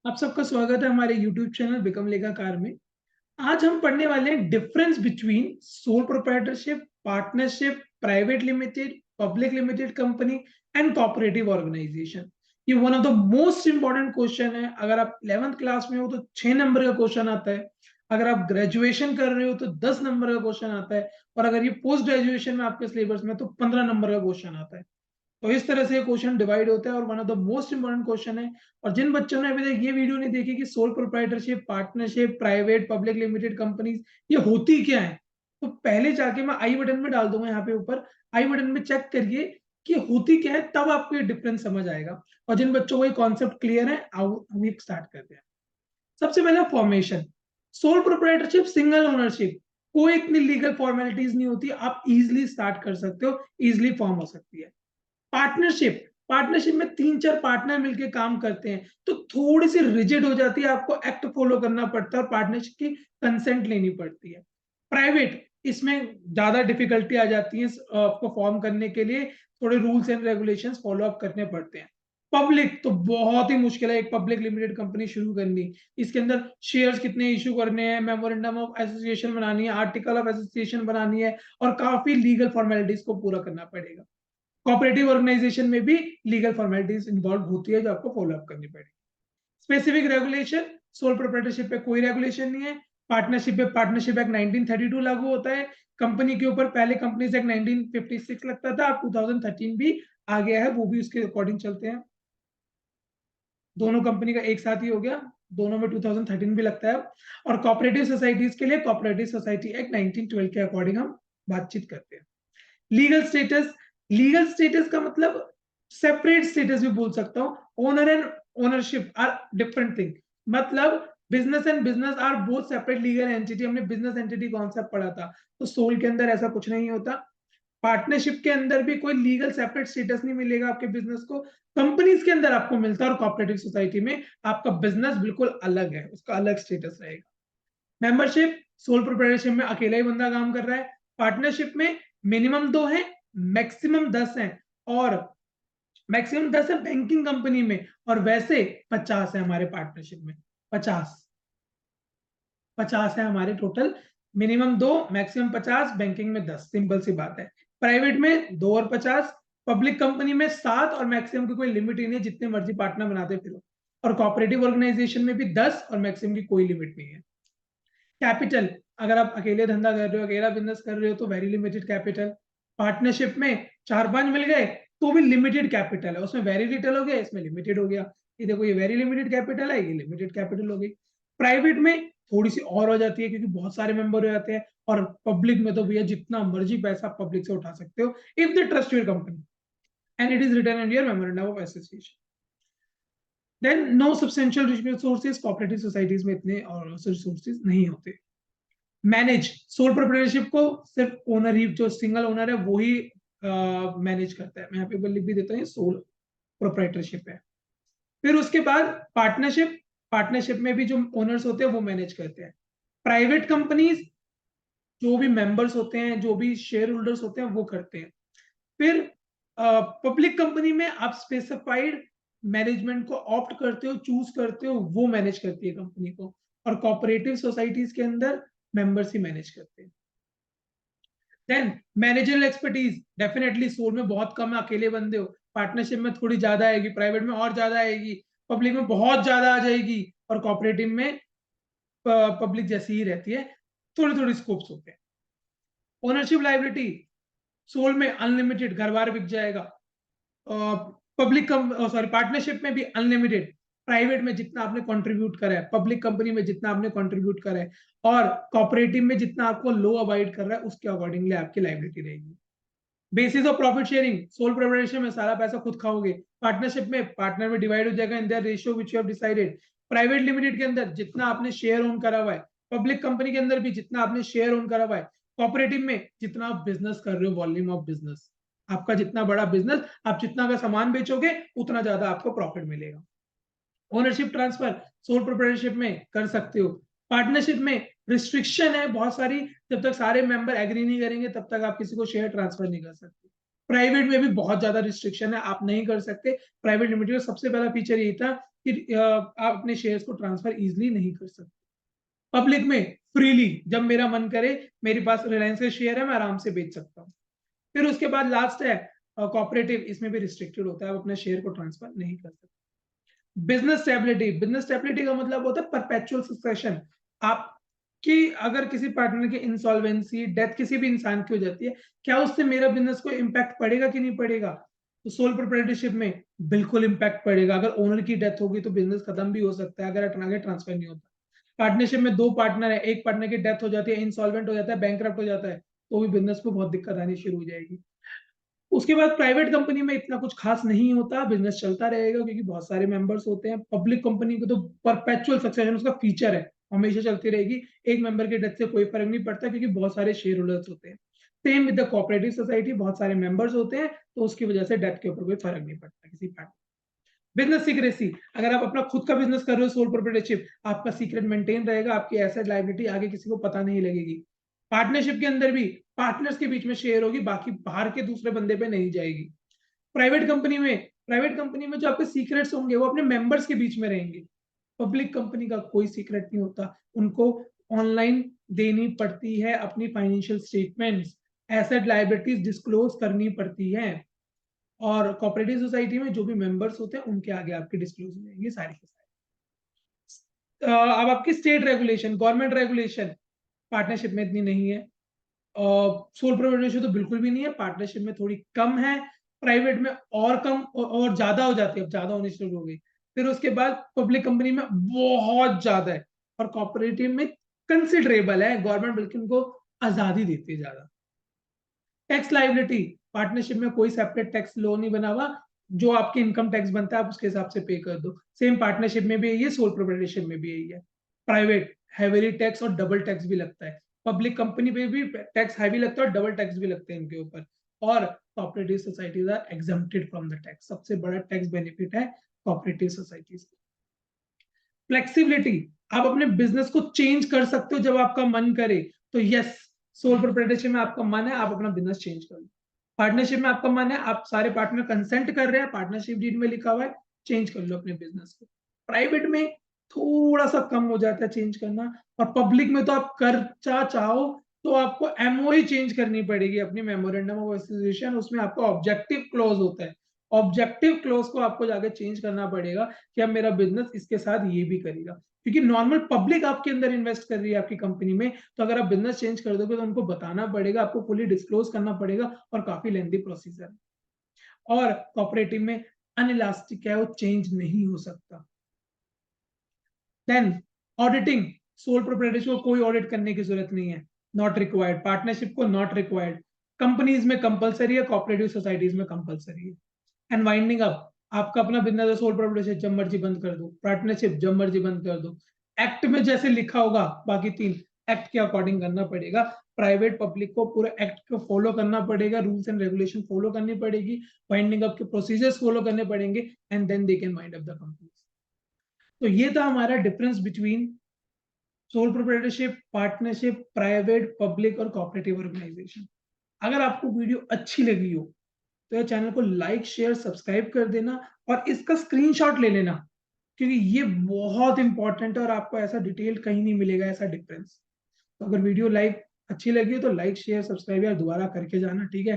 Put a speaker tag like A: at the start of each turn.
A: आप सबका स्वागत है हमारे YouTube चैनल बिकम लेखाकार में। आज हम पढ़ने वाले हैं difference between sole proprietorship, partnership, private limited, public limited company and cooperative organization. ये one of the most important question है। अगर आप 11th क्लास में हो तो 6 नंबर का क्वेश्चन आता है। अगर आप ग्रेजुएशन कर रहे हो तो 10 नंबर का क्वेश्चन आता है। और अगर ये पोस्ट ग्रेजुएशन में आपके सिलेबस में तो 15 नंबर का क्वेश्चन आता है। तो इस तरह से क्वेश्चन डिवाइड होता है और one of the most important question है। और जिन बच्चों ने अभी तक ये वीडियो नहीं देखी कि soul proprietorship, partnership, private public limited companies ये होती क्या है, तो पहले जाके मैं आई बटन में डाल दूंगा, यहाँ पे ऊपर आई बटन में चेक करिए कि होती क्या है, तब आपको ये डिफरेंस समझ आएगा। और जिन बच्चों को ये कॉन्सेप्ट क्लियर है, आओ हम एक स्टार्ट करते हैं। सबसे पहले formation. Sole proprietorship single ownership, कोई इतनी लीगल फॉर्मेलिटीज नहीं होती, आप इजिली स्टार्ट कर सकते हो, इजिली फॉर्म हो सकती है। पार्टनरशिप, पार्टनरशिप में 3-4 पार्टनर मिलकर काम करते हैं तो थोड़ी सी रिजिड हो जाती है, आपको एक्ट फॉलो करना पड़ता है और पार्टनरशिप की कंसेंट लेनी पड़ती है। प्राइवेट, इसमें ज्यादा डिफिकल्टी आ जाती है, आपको फॉर्म करने के लिए थोड़े rules and regulations follow up करने पड़ते हैं। पब्लिक तो बहुत ही मुश्किल है एक पब्लिक लिमिटेड कंपनी शुरू करनी। इसके अंदर शेयर्स कितने इशू करने हैं, मेमोरेंडम ऑफ एसोसिएशन बनानी है, आर्टिकल ऑफ एसोसिएशन बनानी है और काफी लीगल फॉर्मेलिटीज को पूरा करना पड़ेगा। कोऑपरेटिव ऑर्गेनाइजेशन में भी लीगल फॉर्मेलिटीज इन्वॉल्व होती है जो आपको फॉलो अप करनी पड़ेगी। स्पेसिफिक रेगुलेशन, सोल प्रोप्राइटरशिप पे कोई रेगुलेशन नहीं है। पार्टनरशिप पे पार्टनरशिप एक्ट 1932 लागू होता है। कंपनी के ऊपर पहले कंपनीज एक्ट 1956 लगता था, अब 2013 भी आ गया है, वो भी उसके अकॉर्डिंग चलते हैं। दोनों कंपनी का एक साथ ही हो गया, दोनों में 2013 भी लगता है। और कोऑपरेटिव सोसाइटीज के लिए कोऑपरेटिव सोसाइटी एक्ट 1912 के अकॉर्डिंग हम बातचीत करते हैं। लीगल स्टेटस, लीगल स्टेटस का मतलब सेपरेट स्टेटस भी बोल सकता हूं। Owner and ownership are different thing. मतलब business and business are both separate legal entity. हमने बिजनेस एंटिटी कॉन्सेप्ट पढ़ा था, तो सोल के अंदर ऐसा कुछ नहीं होता। पार्टनरशिप के अंदर भी कोई लीगल सेपरेट स्टेटस नहीं मिलेगा आपके बिजनेस को। कंपनीज के अंदर आपको मिलता है और कोऑपरेटिव सोसाइटी में आपका बिजनेस बिल्कुल अलग है, उसका अलग स्टेटस रहेगा। मेंबरशिप, सोल प्रोप्राइटरशिप में अकेला ही बंदा काम कर रहा है। पार्टनरशिप में मिनिमम 2 है, मैक्सिमम 10 है। और मैक्सिमम 10 है बैंकिंग कंपनी में, और वैसे 50 है हमारे पार्टनरशिप में। 50 है हमारे टोटल। मिनिमम 2, मैक्सिमम 50, बैंकिंग में 10, सिंपल सी बात है। प्राइवेट में 2 और 50, पब्लिक कंपनी में 7 और मैक्सिमम की कोई लिमिट ही नहीं है, जितने मर्जी पार्टनर बनाते फिरो। और कोऑपरेटिव ऑर्गेनाइजेशन में भी 10 और मैक्सिमम की कोई लिमिट नहीं है। कैपिटल, अगर आप अकेले धंधा कर रहे हो, अकेला बिजनेस कर रहे हो तो वेरी लिमिटेड कैपिटल। पार्टनरशिप में 4-5 मिल गए तो भी लिमिटेड कैपिटल है, उसमें वेरी लिटिल हो गया, इसमें लिमिटेड हो गया। ये देखो, ये वेरी लिमिटेड कैपिटल है, ये लिमिटेड कैपिटल हो गई। प्राइवेट में थोड़ी सी और हो जाती है क्योंकि बहुत सारे मेंबर हो जाते हैं। और पब्लिक में तो भैया जितना मर्जी पैसा पब्लिक से उठा सकते हो if they trust your company and it is written in your memorandum of association. Then no substantial resources, cooperative societies में इतने और रिसोर्सेज नहीं होते। मैनेज, सोल प्रोप्राइटरशिप को सिर्फ ओनर ही, जो सिंगल ओनर है वो ही मैनेज करता है। मैं यहाँ पे लिख भी देता हूँ, सोल प्रोप्राइटरशिप है। फिर उसके बाद पार्टनरशिप, पार्टनरशिप में भी जो ओनर्स होते हैं वो मैनेज करते हैं। प्राइवेट कंपनीज, जो भी मेंबर्स होते हैं, जो भी शेयर होल्डर्स होते हैं वो करते हैं। फिर पब्लिक कंपनी में आप स्पेसिफाइड मैनेजमेंट को ऑप्ट करते हो, चूज करते हो, वो मैनेज करती है कंपनी को। और कोऑपरेटिव सोसाइटीज के अंदर मेंबर्स ही मैनेज करते हैं। Then managerial expertise, definitely sole में बहुत कम है, अकेले बंदे हो। पार्टनरशिप में थोड़ी ज्यादा आएगी, प्राइवेट में और ज्यादा आएगी, पब्लिक में बहुत ज्यादा आ जाएगी, और कोऑपरेटिव में पब्लिक जैसी ही रहती है, थोड़ी थोड़ी स्कोप्स होते हैं। ओनरशिप लाइबिलिटी, सोल में अनलिमिटेड, घर बार बिक जाएगा। पब्लिक सॉरी पार्टनरशिप में भी अनलिमिटेड। प्राइवेट में जितना आपने कंट्रीब्यूट करा है, पब्लिक कंपनी में जितना आपने कंट्रीब्यूट करा है, और कोऑपरेटिव में जितना आपको लो अवॉइड कर रहा है उसके अकॉर्डिंगली आपकी लाइबिलिटी रहेगी। Basis of profit sharing, sole proprietorship में सारा पैसा खुद खाओगे, पार्टनरशिप में पार्टनर में डिवाइड हो जाएगा in their ratio which you have decided. Private limited के अंदर जितना आपने शेयर ओन करा हुआ है, पब्लिक कंपनी के अंदर भी जितना आपने शेयर ओन करा हुआ है, कोऑपरेटिव में जितना आप बिजनेस कर रहे हो, वॉल्यूम ऑफ बिजनेस, आपका जितना बड़ा बिजनेस, आप जितना का सामान बेचोगे उतना ज्यादा आपको प्रॉफिट मिलेगा। ओनरशिप ट्रांसफर सोल प्रोप्राइटरशिप में कर सकते हो। पार्टनरशिप में रिस्ट्रिक्शन है बहुत सारी, जब तक सारे मेंबर एग्री नहीं करेंगे तब तक आप किसी को शेयर ट्रांसफर नहीं कर सकते। प्राइवेट में भी बहुत ज्यादा रिस्ट्रिक्शन है, आप नहीं कर सकते। प्राइवेट लिमिटेड का सबसे पहला फीचर यही था कि आप अपने शेयर्स को ट्रांसफर इजीली नहीं कर सकते। पब्लिक में फ्रीली जब मेरा मन करे, मेरे पास रिलायंस के शेयर है, मैं आराम से बेच सकता हूँ। फिर उसके बाद लास्ट है कोऑपरेटिव, इसमें भी रिस्ट्रिक्टेड होता है, आप अपने शेयर को ट्रांसफर नहीं कर सकते। बिजनेस स्टेबिलिटी, बिजनेस स्टेबिलिटी का मतलब होता है परपेचुअल सक्सेशन। आपकी अगर किसी पार्टनर की इंसॉल्वेंसी, डेथ किसी भी इंसान की हो जाती है, क्या उससे मेरा बिजनेस को इम्पैक्ट पड़ेगा कि नहीं पड़ेगा? तो सोल प्रोप्राइटरशिप में बिल्कुल इम्पैक्ट पड़ेगा। अगर ओनर की डेथ होगी तो बिजनेस खत्म भी हो सकता है, अगर आगे ट्रांसफर नहीं होता। पार्टनरशिप में 2 पार्टनर है, एक पार्टनर की डेथ हो जाती है, इंसॉल्वेंट हो जाता है, बैंकरप्ट हो जाता है, तो भी बिजनेस को बहुत दिक्कत आनी शुरू हो जाएगी। उसके बाद प्राइवेट कंपनी में इतना कुछ खास नहीं होता, बिजनेस चलता रहेगा क्योंकि बहुत सारे मेंबर्स होते हैं। पब्लिक कंपनी को तो परपेचुअल सक्सेशन उसका फीचर है, हमेशा चलती रहेगी। एक मेंबर के डेथ से कोई फर्क नहीं पड़ता क्योंकि बहुत सारे शेयर होल्डर्स होते हैं। Same with the cooperative society, बहुत सारे मेंबर्स होते हैं, तो उसकी वजह से डेथ के ऊपर कोई फर्क नहीं पड़ता किसी पार्ट। बिजनेस सीक्रेसी, अगर आप अपना खुद का बिजनेस कर रहे हो सोल प्रोप्राइटरशिप, आपका सीक्रेट मेंटेन रहेगा, आपकी एसेट लायबिलिटी आगे किसी को पता नहीं लगेगी। पार्टनरशिप के अंदर भी पार्टनर्स के बीच में शेयर होगी, बाकी बाहर के दूसरे बंदे पे नहीं जाएगी। प्राइवेट कंपनी में जो आपके सीक्रेट्स होंगे वो अपने मेंबर्स के बीच में रहेंगे। पब्लिक कंपनी का कोई सीक्रेट नहीं होता, उनको ऑनलाइन देनी पड़ती है अपनी financial statements, asset liabilities disclose करनी पड़ती है, और कोऑपरेटिव सोसाइटी में जो भी मेंबर्स होते हैं उनके आगे आपके डिस्क्लोज हो जाएंगे सारी के सारे। अब आपकी state regulation, government regulation partnership में इतनी नहीं है। सोल प्रोप्राइटरशिप तो बिल्कुल भी नहीं है, पार्टनरशिप में थोड़ी कम है, प्राइवेट में और कम और ज्यादा हो जाती है, अब ज्यादा होनी शुरू हो गई। फिर उसके बाद पब्लिक कंपनी में बहुत ज्यादा है, और कोऑपरेटिव में कंसिडरेबल है, गवर्नमेंट बल्कि उनको आजादी देती है ज्यादा। टैक्स लाइबिलिटी, पार्टनरशिप में कोई सेपरेट टैक्स लॉ नहीं बना हुआ, जो आपके इनकम टैक्स बनता है आप उसके हिसाब से पे कर दो। सेम पार्टनरशिप में भी यही है, सोल प्रोप्राइटरशिप में भी यही है। प्राइवेट हैवीली टैक्स और डबल टैक्स भी लगता है, पब्लिक कंपनी पे भी टैक्स हैवी लगता है और डबल टैक्स भी लगते हैं इनके ऊपर। और cooperative societies are exempted from the tax, सबसे बड़ा टैक्स बेनिफिट है कोऑपरेटिव सोसाइटीज। फ्लेक्सिबिलिटी, आप अपने बिजनेस को चेंज कर सकते हो जब आपका मन करे, तो यस, सोल प्रोप्राइटरशिप में आपका मन है, आप अपना बिजनेस चेंज कर लो। पार्टनरशिप में आपका मन है, आप सारे पार्टनर कंसेंट कर रहे हैं, पार्टनरशिप डीड में लिखा हुआ है, चेंज कर लो अपने बिजनेस को। प्राइवेट में थोड़ा सा कम हो जाता है चेंज करना, और पब्लिक में तो आप कर चाहो तो आपको एमओई चेंज करनी पड़ेगी, अपनी मेमोरेंडम ऑफ एसोसिएशन, उसमें आपका ऑब्जेक्टिव क्लोज होता है, ऑब्जेक्टिव क्लोज को आपको जाके चेंज करना पड़ेगा कि अब मेरा बिजनेस इसके साथ ये भी करेगा, क्योंकि नॉर्मल पब्लिक आपके अंदर इन्वेस्ट कर रही है आपकी कंपनी में, तो अगर आप बिजनेस चेंज कर दोगे तो उनको बताना पड़ेगा, आपको फुली डिस्क्लोज करना पड़ेगा, और काफी लेंथी प्रोसीजर है। और कोऑपरेटिव में अनइलास्टिक है, वो चेंज नहीं हो सकता। देन ऑडिटिंग, सोल प्रोप्राइटरशिप को कोई ऑडिट करने की जरूरत नहीं है, नॉट रिक्वायर्ड। पार्टनरशिप को नॉट रिक्वायर्ड, कंपनीज में कंपलसरी है, कोऑपरेटिव सोसाइटीज में कंपलसरी है। एंड वाइंडिंग अप, आपका अपना बिजनेस है, सोल प्रोप्राइटरशिप जब मर्जी बंद कर दो, पार्टनरशिप जब मर्जी बंद कर दो। एक्ट में जैसे लिखा होगा बाकी 3 एक्ट के अकॉर्डिंग करना पड़ेगा, प्राइवेट पब्लिक को पूरे एक्ट को फॉलो करना पड़ेगा, रूल्स एंड रेगुलेशन फॉलो करनी पड़ेगी, वाइंडिंग अप के प्रोसीजर्स फॉलो करने पड़ेंगे, and then they can wind up the company. तो ये था हमारा difference between sole proprietorship, partnership, private, public और कोऑपरेटिव ऑर्गेनाइजेशन। अगर आपको वीडियो अच्छी लगी हो तो ये चैनल को लाइक शेयर सब्सक्राइब कर देना, और इसका स्क्रीनशॉट ले लेना, क्योंकि ये बहुत इंपॉर्टेंट है और आपको ऐसा डिटेल कहीं नहीं मिलेगा, ऐसा डिफरेंस। तो अगर वीडियो लाइक अच्छी लगी हो तो लाइक शेयर सब्सक्राइब यार दोबारा करके जाना, ठीक है।